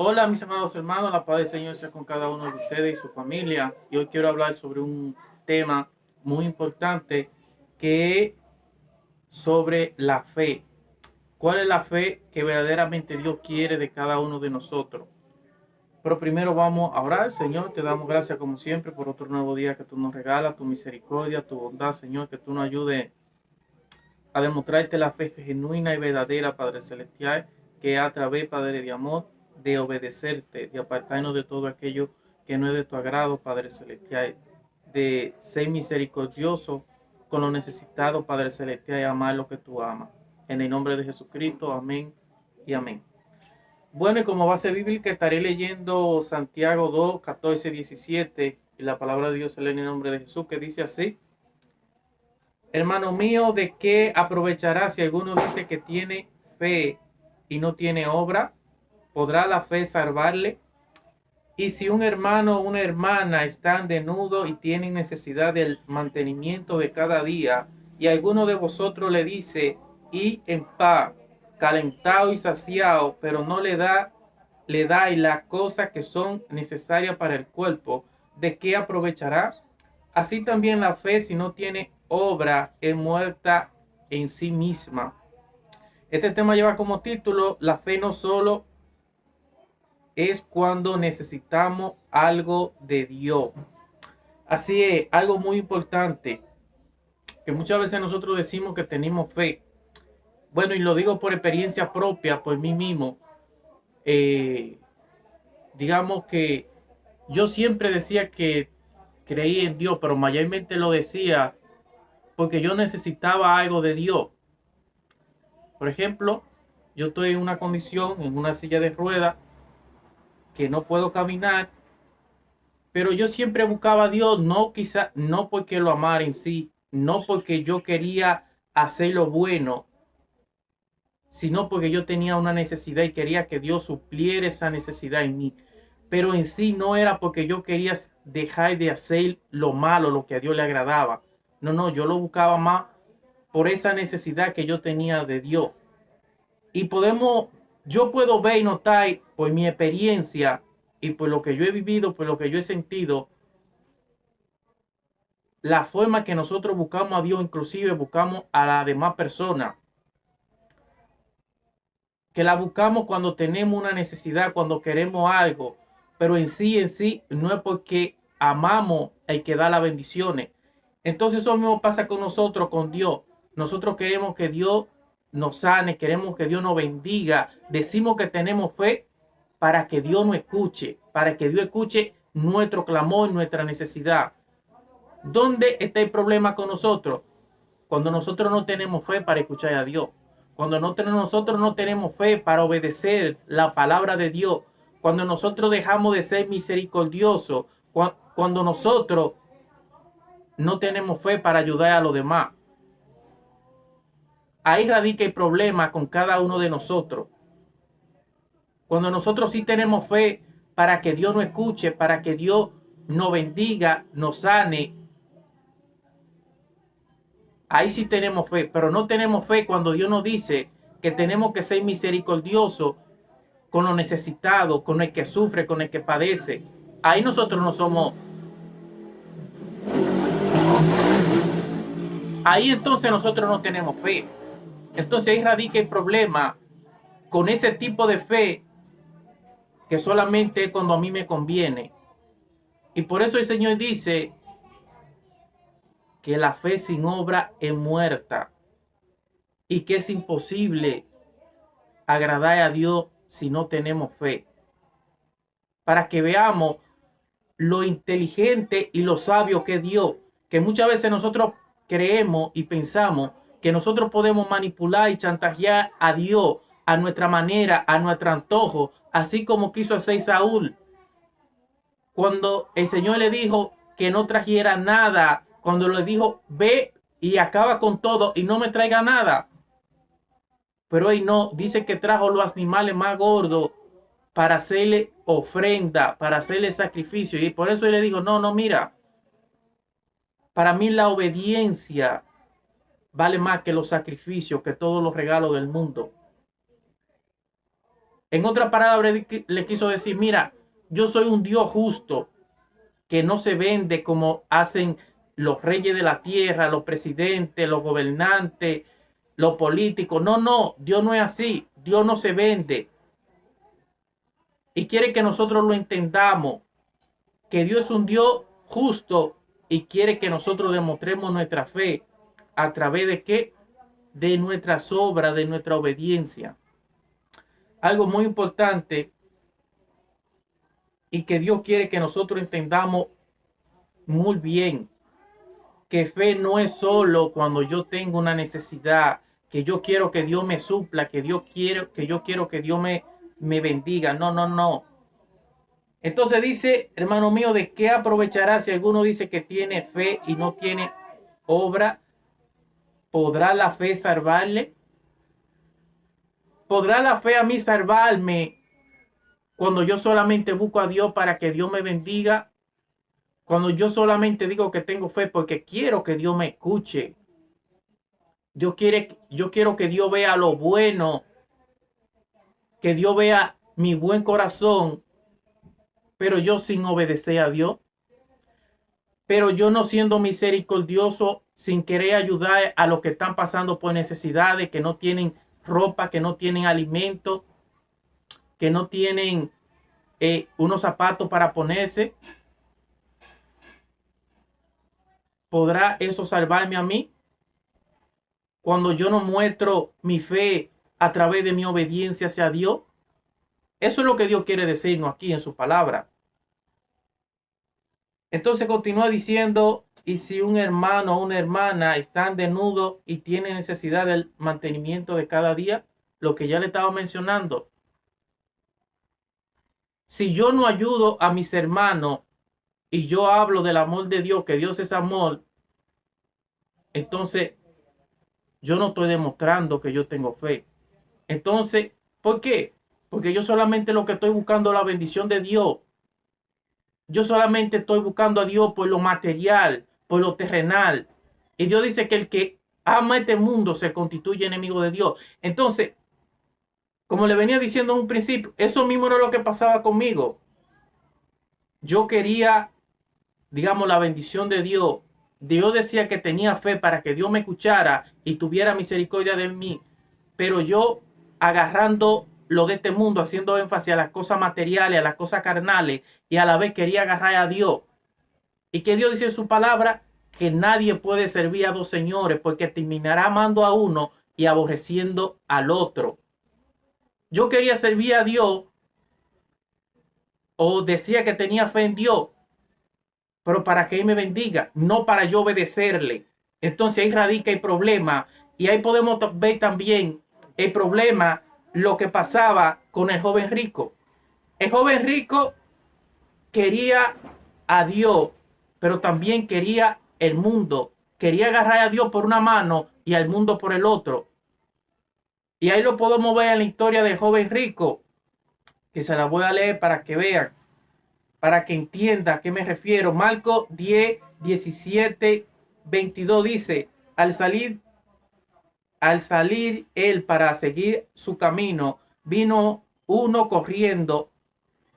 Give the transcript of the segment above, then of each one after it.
Hola, mis amados hermanos, la paz del Señor sea con cada uno de ustedes y su familia. Y hoy quiero hablar sobre un tema muy importante que es sobre la fe. ¿Cuál es la fe que verdaderamente Dios quiere de cada uno de nosotros? Pero primero vamos a orar. Señor, te damos gracias como siempre por otro nuevo día que tú nos regalas, tu misericordia, tu bondad, Señor, que tú nos ayudes a demostrarte la fe genuina y verdadera, Padre Celestial, que a través, Padre de amor, de obedecerte, de apartarnos de todo aquello que no es de tu agrado, Padre Celestial, de ser misericordioso con lo necesitado, Padre Celestial, y amar lo que tú amas. En el nombre de Jesucristo, amén y amén. Bueno, y como base bíblica estaré leyendo Santiago 2, 14, 17, y la palabra de Dios se lee en el nombre de Jesús, que dice así: hermano mío, ¿de qué aprovechará si alguno dice que tiene fe y no tiene obra? ¿Podrá la fe salvarle? Y si un hermano o una hermana están desnudos y tienen necesidad del mantenimiento de cada día, y alguno de vosotros le dice, y en paz, calentado y saciado, pero no le da y las cosas que son necesarias para el cuerpo, ¿de qué aprovechará? Así también la fe, si no tiene obra, es muerta en sí misma. Este tema lleva como título: la fe no solo es cuando necesitamos algo de Dios. Así es, algo muy importante, que muchas veces nosotros decimos que tenemos fe. Bueno, y lo digo por experiencia propia, por mí mismo. Eh, digamos que yo siempre decía que creí en Dios, pero mayormente lo decía porque yo necesitaba algo de Dios. Por ejemplo, yo estoy en una condición, en una silla de ruedas, que no puedo caminar, pero yo siempre buscaba a Dios, no quizá, no porque lo amara en sí, no porque yo quería hacer lo bueno, sino porque yo tenía una necesidad y quería que Dios supliera esa necesidad en mí. Pero en sí no era porque yo quería dejar de hacer lo malo, lo que a Dios le agradaba. No, no, yo lo buscaba más por esa necesidad que yo tenía de Dios. Y yo puedo ver y notar por mi experiencia y por lo que yo he vivido, por lo que yo he sentido, la forma que nosotros buscamos a Dios, inclusive buscamos a la demás persona, que la buscamos cuando tenemos una necesidad, cuando queremos algo, pero en sí, no es porque amamos el que da las bendiciones. Entonces eso mismo pasa con nosotros, con Dios. Nosotros queremos que Dios nos sane, queremos que Dios nos bendiga. Decimos que tenemos fe para que Dios nos escuche, para que Dios escuche nuestro clamor, nuestra necesidad. ¿Dónde está el problema con nosotros? Cuando nosotros no tenemos fe para escuchar a Dios. Cuando nosotros no tenemos fe para obedecer la palabra de Dios. Cuando nosotros dejamos de ser misericordiosos. Cuando nosotros no tenemos fe para ayudar a los demás. Ahí radica el problema con cada uno de nosotros. Cuando nosotros sí tenemos fe para que Dios nos escuche, para que Dios nos bendiga, nos sane, ahí sí tenemos fe, pero no tenemos fe cuando Dios nos dice que tenemos que ser misericordiosos con los necesitados, con el que sufre, con el que padece. Ahí nosotros no somos. Ahí entonces nosotros no tenemos fe. Entonces ahí radica el problema con ese tipo de fe que solamente es cuando a mí me conviene. Y por eso el Señor dice que la fe sin obra es muerta y que es imposible agradar a Dios si no tenemos fe. Para que veamos lo inteligente y lo sabio que es Dios, que muchas veces nosotros creemos y pensamos que nosotros podemos manipular y chantajear a Dios a nuestra manera, a nuestro antojo, así como quiso hacer Saúl. Cuando el Señor le dijo que no trajera nada, cuando le dijo, ve y acaba con todo y no me traiga nada. Pero él no, dice que trajo los animales más gordos para hacerle ofrenda, para hacerle sacrificio. Y por eso él le dijo, no, no, mira, para mí la obediencia vale más que los sacrificios, que todos los regalos del mundo. En otras palabras, le quiso decir, mira, yo soy un Dios justo que no se vende como hacen los reyes de la tierra, los presidentes, los gobernantes, los políticos. No, no, Dios no es así. Dios no se vende. Y quiere que nosotros lo entendamos, que Dios es un Dios justo y quiere que nosotros demostremos nuestra fe a través de qué? De nuestras obras, de nuestra obediencia. Algo muy importante y que Dios quiere que nosotros entendamos muy bien, que fe no es solo cuando yo tengo una necesidad, que yo quiero que Dios me supla, que yo quiero que Dios me bendiga. No, no, no. Entonces dice, hermano mío, ¿de qué aprovechará si alguno dice que tiene fe y no tiene obra? ¿Podrá la fe salvarle? ¿Podrá la fe a mí salvarme cuando yo solamente busco a Dios para que Dios me bendiga? Cuando yo solamente digo que tengo fe porque quiero que Dios me escuche. Yo quiero que Dios vea lo bueno, que Dios vea mi buen corazón, pero yo sin obedecer a Dios, pero yo no siendo misericordioso, sin querer ayudar a los que están pasando por necesidades, que no tienen ropa, que no tienen alimento, que no tienen unos zapatos para ponerse. ¿Podrá eso salvarme a mí? Cuando yo no muestro mi fe a través de mi obediencia hacia Dios. Eso es lo que Dios quiere decirnos aquí en su palabra. Entonces continúa diciendo, y si un hermano o una hermana están desnudos y tienen necesidad del mantenimiento de cada día, lo que ya le estaba mencionando. Si yo no ayudo a mis hermanos y yo hablo del amor de Dios, que Dios es amor, entonces yo no estoy demostrando que yo tengo fe. Entonces, ¿por qué? Porque yo solamente lo que estoy buscando es la bendición de Dios. Yo solamente estoy buscando a Dios por lo material, por lo terrenal. Y Dios dice que el que ama este mundo se constituye enemigo de Dios. Entonces, como le venía diciendo en un principio, eso mismo era lo que pasaba conmigo. Yo quería, digamos, la bendición de Dios. Dios decía que tenía fe para que Dios me escuchara y tuviera misericordia de mí. Pero yo agarrando lo de este mundo, haciendo énfasis a las cosas materiales, a las cosas carnales, y a la vez quería agarrar a Dios. Y que Dios dice en su palabra que nadie puede servir a dos señores porque terminará amando a uno y aborreciendo al otro. Yo quería servir a Dios o decía que tenía fe en Dios, pero para que Él me bendiga, no para yo obedecerle. Entonces ahí radica el problema y ahí podemos ver también el problema, lo que pasaba con el joven rico. El joven rico quería a Dios, pero también quería el mundo. Quería agarrar a Dios por una mano y al mundo por el otro. Y ahí lo podemos ver en la historia del joven rico, que se la voy a leer para que vean, para que entienda a qué me refiero. Marcos 10, 17, 22 dice, al salir él para seguir su camino, vino uno corriendo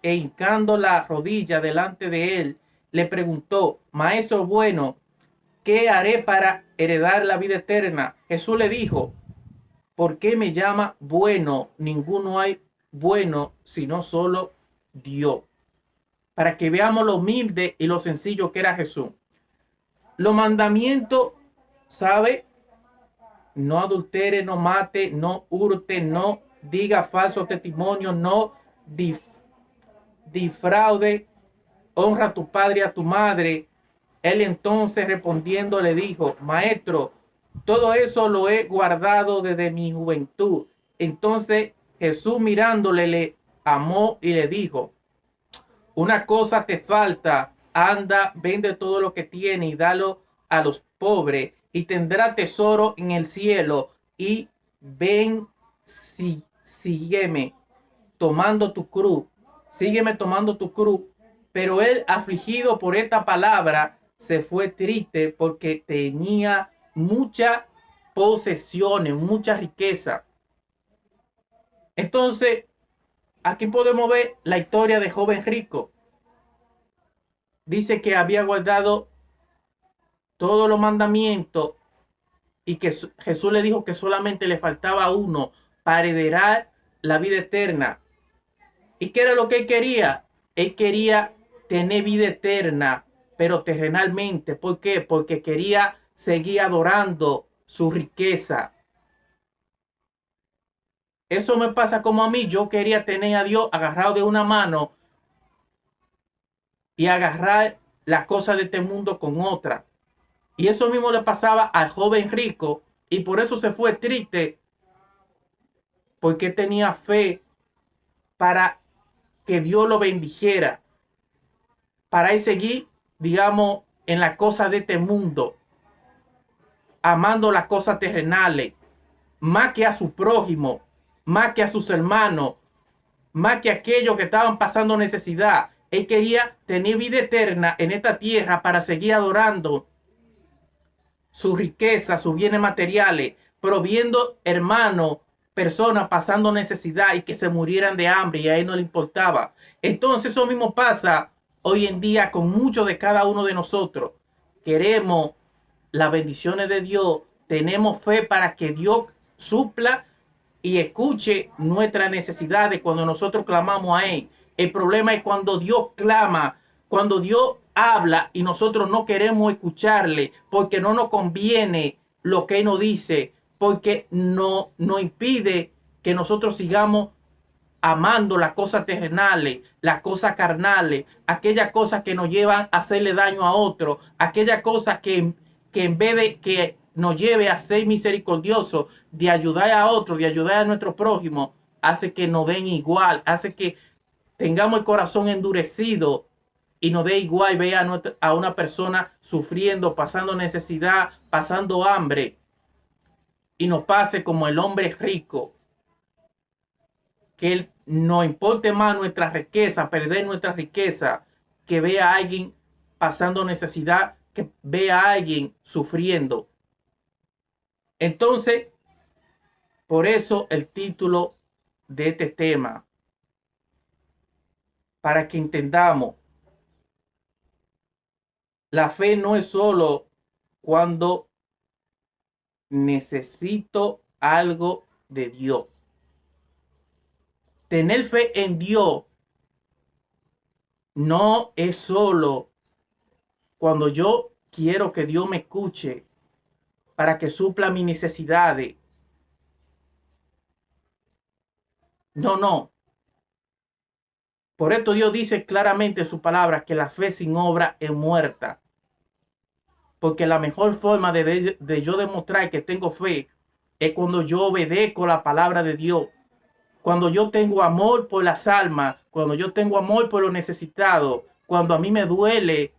e hincando la rodilla delante de él, le preguntó, Maestro bueno, ¿qué haré para heredar la vida eterna? Jesús le dijo, ¿por qué me llama bueno? Ninguno hay bueno sino solo Dios. Para que veamos lo humilde y lo sencillo que era Jesús. Los mandamientos, ¿sabe? No adultere, no mate, no hurte, no diga falso testimonio, no difraude, honra a tu padre y a tu madre. Él entonces respondiendo le dijo, Maestro, todo eso lo he guardado desde mi juventud. Entonces Jesús mirándole le amó y le dijo, una cosa te falta, anda, vende todo lo que tiene y dalo a los pobres y tendrá tesoro en el cielo y ven, sígueme tomando tu cruz, sígueme tomando tu cruz. Pero él, afligido por esta palabra, se fue triste porque tenía muchas posesiones, mucha riqueza. Entonces, Aquí podemos ver la historia de joven rico. Dice que había guardado todos los mandamientos y que Jesús le dijo que solamente le faltaba uno para heredar la vida eterna. ¿Y qué era lo que él quería? Él quería tener vida eterna, pero terrenalmente. ¿Por qué? Porque quería seguir adorando su riqueza. Eso me pasa como a mí. Yo quería tener a Dios agarrado de una mano y agarrar las cosas de este mundo con otra. Y eso mismo le pasaba al joven rico y por eso se fue triste, porque tenía fe para que Dios lo bendijera, para él seguir, digamos, en la cosa de este mundo, amando las cosas terrenales, más que a su prójimo, más que a sus hermanos, más que a aquellos que estaban pasando necesidad. Él quería tener vida eterna en esta tierra para seguir adorando su riqueza, sus bienes materiales, pero viendo hermanos, personas pasando necesidad y que se murieran de hambre y a él no le importaba. Entonces eso mismo pasa hoy en día con muchos de cada uno de nosotros. Queremos las bendiciones de Dios, tenemos fe para que Dios supla y escuche nuestras necesidades cuando nosotros clamamos a Él. El problema es cuando Dios clama, cuando Dios habla y nosotros no queremos escucharle porque no nos conviene lo que Él nos dice, porque no nos impide que nosotros sigamos amando las cosas terrenales, las cosas carnales, aquellas cosas que nos llevan a hacerle daño a otro, aquellas cosas que en vez de que nos lleve a ser misericordiosos, de ayudar a otro, de ayudar a nuestro prójimo, hace que nos den igual, hace que tengamos el corazón endurecido y nos dé igual ver a una persona sufriendo, pasando necesidad, pasando hambre, y nos pase como el hombre rico, que él no importe más nuestra riqueza, perder nuestra riqueza, que vea a alguien pasando necesidad, que vea a alguien sufriendo. Entonces, por eso el título de este tema, para que entendamos, la fe no es solo cuando necesito algo de Dios. Tener fe en Dios no es solo cuando yo quiero que Dios me escuche para que supla mis necesidades. No, no. Por esto Dios dice claramente en su palabra que la fe sin obra es muerta. Porque la mejor forma de yo demostrar que tengo fe es cuando yo obedezco la palabra de Dios. Cuando yo tengo amor por las almas, cuando yo tengo amor por los necesitados, cuando a mí me duele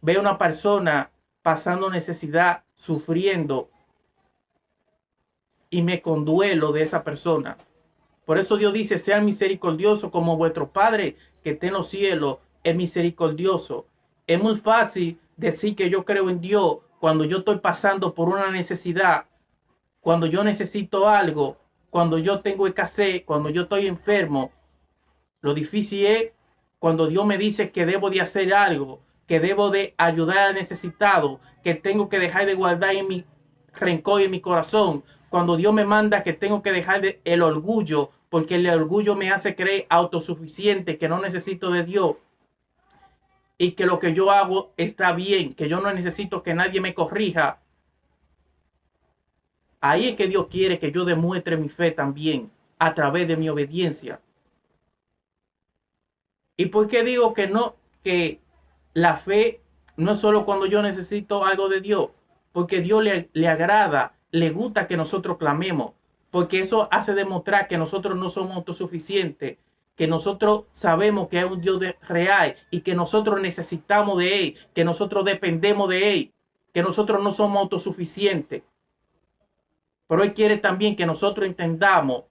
ver a una persona pasando necesidad, sufriendo, y me conduelo de esa persona. Por eso Dios dice, sean misericordiosos como vuestro Padre que está en los cielos es misericordioso. Es muy fácil decir que yo creo en Dios cuando yo estoy pasando por una necesidad, cuando yo necesito algo, cuando yo tengo escasez, cuando yo estoy enfermo. Lo difícil es cuando Dios me dice que debo de hacer algo, que debo de ayudar al necesitado, que tengo que dejar de guardar en mi rencor y en mi corazón. Cuando Dios me manda que tengo que dejar el orgullo, porque el orgullo me hace creer autosuficiente, que no necesito de Dios y que lo que yo hago está bien, que yo no necesito que nadie me corrija. Ahí es que Dios quiere que yo demuestre mi fe también a través de mi obediencia. ¿Y por qué digo que no, que la fe no es solo cuando yo necesito algo de Dios? Porque Dios le agrada, le gusta que nosotros clamemos, porque eso hace demostrar que nosotros no somos autosuficientes, que nosotros sabemos que hay un Dios real y que nosotros necesitamos de Él, que nosotros dependemos de Él, que nosotros no somos autosuficientes. Pero Él quiere también que nosotros entendamos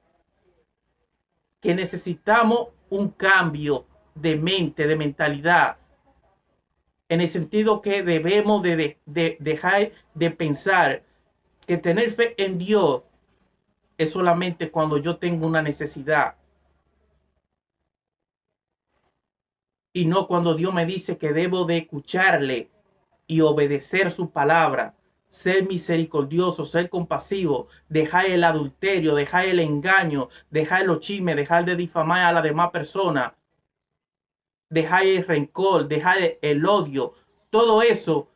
que necesitamos un cambio de mente, de mentalidad, en el sentido que debemos de dejar de pensar que tener fe en Dios es solamente cuando yo tengo una necesidad. y no cuando Dios me dice que debo de escucharle y obedecer su palabra, ser misericordioso, ser compasivo, dejar el adulterio, dejar el engaño, dejar los chismes, dejar de difamar a la demás persona, dejar el rencor, dejar el odio. Todo eso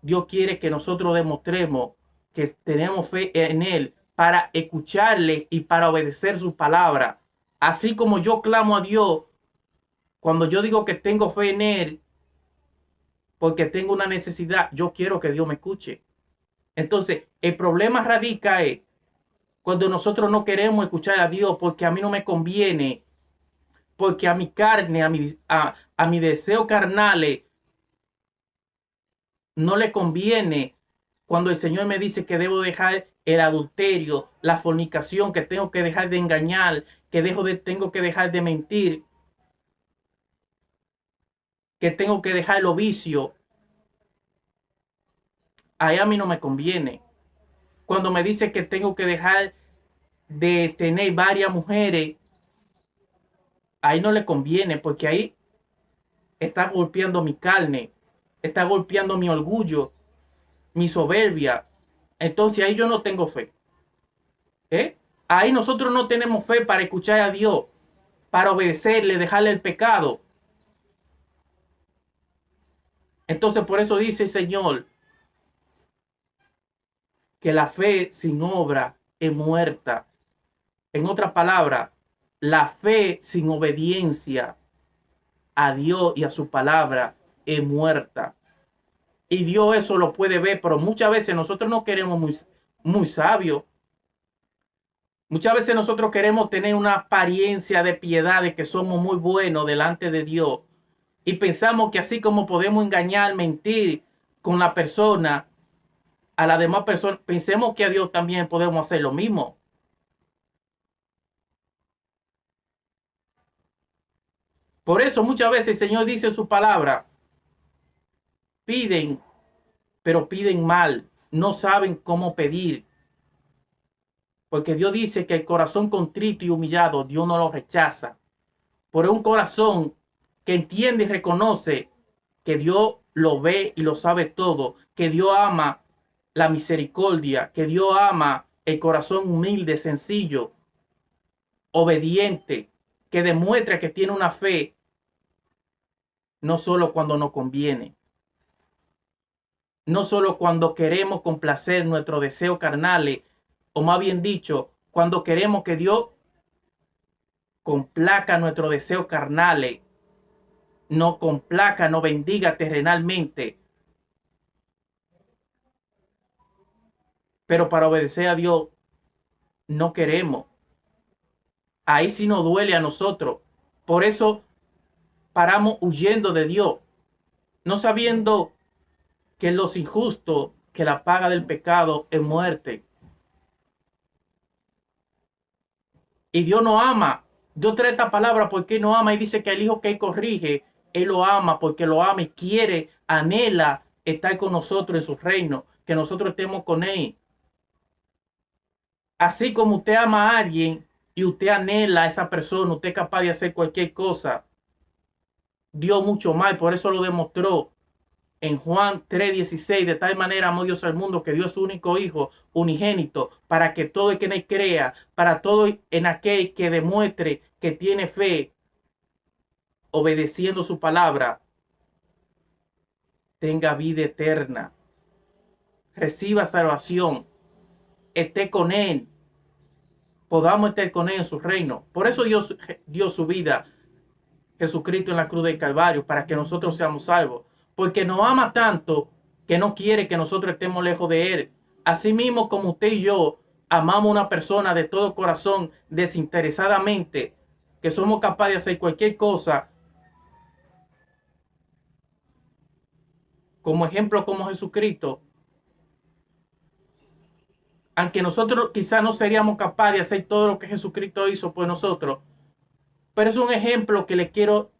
Dios quiere que nosotros demostremos que tenemos fe en Él para escucharle y para obedecer su palabra. Así como yo clamo a Dios cuando yo digo que tengo fe en Él porque tengo una necesidad, yo quiero que Dios me escuche. Entonces, el problema radica es cuando nosotros no queremos escuchar a Dios porque a mí no me conviene, porque a mi carne, a mi deseo carnal no le conviene. Cuando el Señor me dice que debo dejar el adulterio, la fornicación, que tengo que dejar de engañar, que tengo que dejar de mentir, que tengo que dejar los vicios, ahí a mí no me conviene. Cuando me dice que tengo que dejar de tener varias mujeres, ahí no le conviene, porque ahí está golpeando mi carne, está golpeando mi orgullo, mi soberbia. Entonces ahí yo no tengo fe. ¿Eh? Ahí nosotros no tenemos fe para escuchar a Dios, para obedecerle, dejarle el pecado. Entonces por eso dice el Señor que la fe sin obra es muerta. En otras palabras, la fe sin obediencia a Dios y a su palabra es muerta. Y Dios eso lo puede ver, pero muchas veces nosotros no queremos muy sabios. Muchas veces nosotros queremos tener una apariencia de piedad, de que somos muy buenos delante de Dios. Y pensamos que así como podemos engañar, mentir con la persona, a la demás persona, pensemos que a Dios también podemos hacer lo mismo. Por eso muchas veces el Señor dice en su palabra, piden, pero piden mal, no saben cómo pedir. Porque Dios dice que el corazón contrito y humillado, Dios no lo rechaza. Por un corazón que entiende y reconoce que Dios lo ve y lo sabe todo, que Dios ama la misericordia, que Dios ama el corazón humilde, sencillo, obediente, que demuestra que tiene una fe, no solo cuando nos conviene, no solo cuando queremos complacer nuestro deseo carnal, o más bien dicho, cuando queremos que Dios complaca nuestro deseo carnal, no complaca, no bendiga terrenalmente, pero para obedecer a Dios no queremos. Ahí sí nos duele a nosotros. Por eso paramos huyendo de Dios, no sabiendo que los injustos, que la paga del pecado es muerte. Y Dios no ama. Dios trae esta palabra porque no ama y dice que el hijo que él corrige, él lo ama porque lo ama y quiere, anhela estar con nosotros en su reino, que nosotros estemos con él. Así como usted ama a alguien y usted anhela a esa persona, usted es capaz de hacer cualquier cosa. Dios mucho más, y por eso lo demostró en Juan 3:16, de tal manera amó Dios al mundo que dio su único hijo unigénito, para que todo el que en él crea, para todo en aquel que demuestre que tiene fe, obedeciendo su palabra, tenga vida eterna, reciba salvación, esté con él, podamos estar con él en su reino. Por eso Dios dio su vida, Jesucristo en la cruz del Calvario, para que nosotros seamos salvos, porque nos ama tanto que no quiere que nosotros estemos lejos de él. Asimismo, como usted y yo amamos a una persona de todo corazón, desinteresadamente, que somos capaces de hacer cualquier cosa, como ejemplo como Jesucristo, aunque nosotros quizás no seríamos capaces de hacer todo lo que Jesucristo hizo por nosotros, pero es un ejemplo que le quiero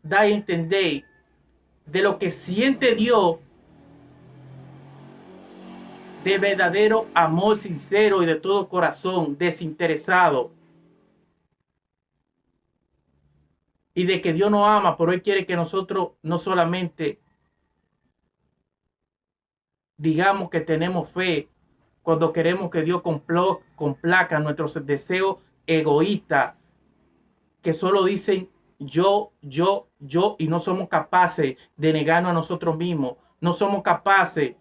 dar a entender de lo que siente Dios, de verdadero amor sincero y de todo corazón, desinteresado. y de que Dios nos ama, pero Él quiere que nosotros no solamente digamos que tenemos fe cuando queremos que Dios complaca nuestros deseos egoístas que solo dicen yo y no somos capaces de negarnos a nosotros mismos. No somos capaces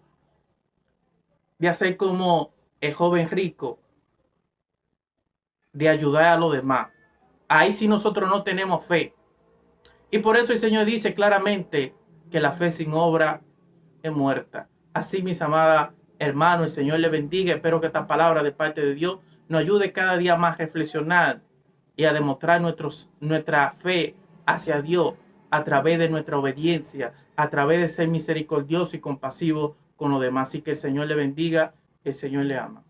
de hacer como el joven rico, de ayudar a los demás. Ahí sí nosotros no tenemos fe. Y por eso el Señor dice claramente que la fe sin obra es muerta. Así, mis amadas hermanos, el Señor les bendiga. Espero que esta palabra de parte de Dios nos ayude cada día más a reflexionar y a demostrar nuestra fe hacia Dios a través de nuestra obediencia, a través de ser misericordioso y compasivo con los demás. Así que el Señor le bendiga, el Señor le ama.